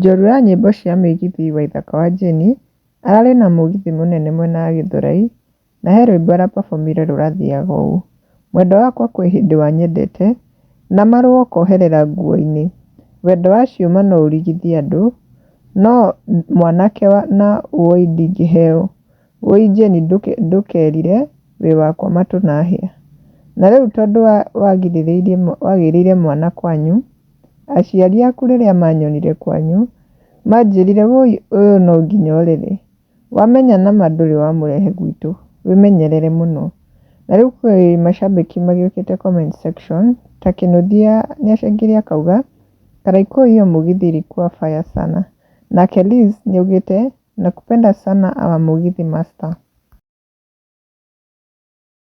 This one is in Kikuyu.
Njorua nyĩmbo cia mũgithi Waithaka wa Jane ararĩ na mũgithi mũnene mwena wa Gĩthũrai na he rwĩmbo arapafomire rũrathiaga ũũ: mwendwa wakwa kwĩ hĩndĩ wanyendete na marũ ũkoherera nguo-inĩ, wendo wa ciũma no ũrigithie andũ, no mwanake na woi ndingĩheo, woi Jane ndũkerire wĩ wakwa matũ na hĩa. Na rĩu tondũ wagĩrĩire mwana kwanyu, aciari aku rĩrĩa manyonire kwanyu manjĩrire woi ũyũ no nginya ũrere, wamenya nama ndũrĩ wamũrehe gwitũ, wĩmenyerere mũno. Na rĩu kwĩ macambĩki magĩũkĩte comment section ta Kĩnũthia nĩacengire akauga Karaikoo hiyo mugithi ilikuwa fire sana, nake Liz nĩaugĩte nakupenda sana our mugithi master.